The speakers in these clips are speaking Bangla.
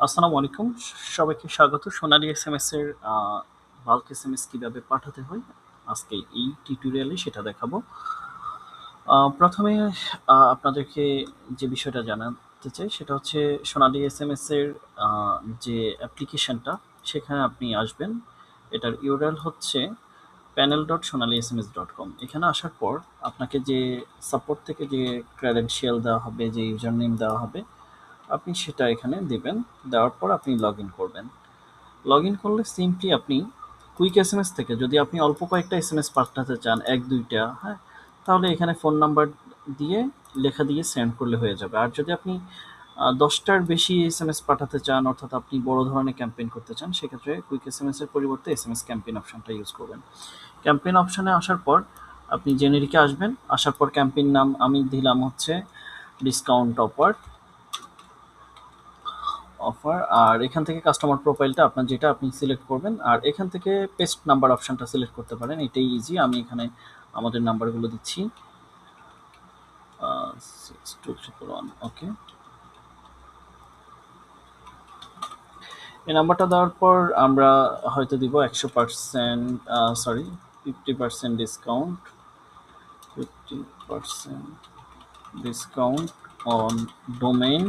আসসালামু আলাইকুম। সবাইকে স্বাগত। সোনালী এসএমএস এর বাল্ক এসএমএস কিভাবে পাঠাতে হয়, আজকে এই টিউটোরিয়ালে সেটা দেখাবো। প্রথমে আপনাদেরকে যে বিষয়টা জানাতে চাই সেটা হচ্ছে সোনালী এসএমএস এর যে অ্যাপ্লিকেশনটা সেখানে আপনি আসবেন। এটার ইউআরএল হচ্ছে panel.sonalysms.com। এখানে আসার পর আপনাকে যে সাপোর্ট থেকে যে ক্রেডেনশিয়াল দেওয়া হবে, যে ইউজার নেম দেওয়া হবে, আপনি সেটা এখানে দেবেন। দেওয়ার পর আপনি লগ ইন করবেন। লগ ইন করলে সিম্পলি আপনি কুইক এসএমএস থেকে যদি আপনি অল্প কয়েকটা এসএমএস পাঠাতে চান, এক দুইটা, হ্যাঁ, তাহলে এখানে ফোন নাম্বার দিয়ে লেখা দিয়ে সেন্ড করলে হয়ে যাবে। আর যদি আপনি 10টার বেশি এসএমএস পাঠাতে চান, অর্থাৎ আপনি বড় ধরনের ক্যাম্পেইন করতে চান, সেক্ষেত্রে কুইক এসএমএস এর পরিবর্তে এসএমএস ক্যাম্পেইন অপশনটা ইউজ করবেন। ক্যাম্পেইন অপশনে আসার পর আপনি জেনেরিকে আসবেন। আসার পর ক্যাম্পেইন নাম আমি দিলাম হচ্ছে ডিসকাউন্ট অফার। আর এখান থেকে কাস্টমার প্রোফাইলটা আপনার যেটা আপনি সিলেক্ট করবেন, আর এখান থেকে পেস্ট নাম্বার অপশনটা সিলেক্ট করতে পারেন। এটাই ইজি। আমি এখানে আমাদের নাম্বারগুলো দিচ্ছি 62311। ওকে, এই নাম্বারটা দেওয়ার পর আমরা হয়তো দিব 100%, sorry 50% discount, 50% discount on domain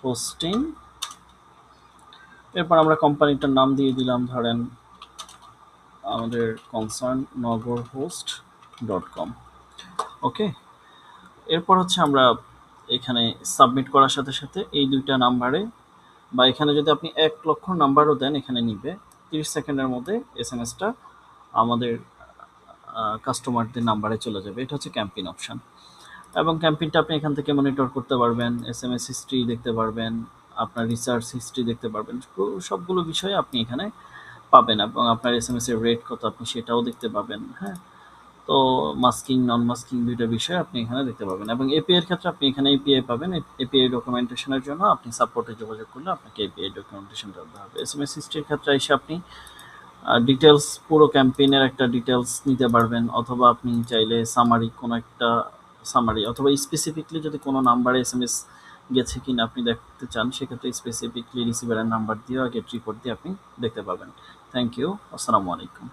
hosting. এরপর আমরা কোম্পানিটার নাম দিয়ে দিলাম ধরেন আমাদের কনসার্ন nagorhost.com। ওকে, এরপর হচ্ছে আমরা এখানে সাবমিট করার সাথে সাথে এই দুইটা নাম্বারে, বা এখানে যদি আপনি 1,00,000 নাম্বারও দেন, এখানে নিবে 30 সেকেন্ডের মধ্যে এসএমএসটা আমাদের কাস্টমারদের নাম্বারে চলে যাবে। এটা হচ্ছে ক্যাম্পেইন অপশন। এবং ক্যাম্পেইনটা আপনি এখান থেকে মনিটর করতে পারবেন, এসএমএস হিস্ট্রি দেখতে পারবেন, আপনার রিসার্চ হিস্ট্রি দেখতে পারবেন। সবগুলো বিষয়ে আপনি এখানে পাবেন, এবং আপনার এসএমএস এর রেট কত আপনি সেটাও দেখতে পাবেন। হ্যাঁ, তো মাস্কিং নন মাস্কিং দুইটা বিষয় আপনি এখানে দেখতে পাবেন। এবং এপিআই এর ক্ষেত্রে আপনি এখানে এপিআই পাবেন। এপিআই ডকুমেন্টেশনের জন্য আপনি সাপোর্টে যোগাযোগ করলে আপনাকে এপিআই ডকুমেন্টেশন দেওয়া হবে। এসএমএস হিস্ট্রির ক্ষেত্রে এসে আপনি ডিটেলস, পুরো ক্যাম্পেইনের একটা ডিটেলস নিতে পারবেন, অথবা আপনি চাইলে সামারি, কোনো একটা সামারি, অথবা স্পেসিফিকলি যদি কোনো নাম্বারে এসএমএস গেছে কিনা আপনি দেখতে চান, সেক্ষেত্রে স্পেসিফিকলি রিসিভারের নাম্বার দিয়ে গেট রিপোর্ট দিয়ে আপনি দেখতে পাবেন। Thank you. আসসালামু আলাইকুম।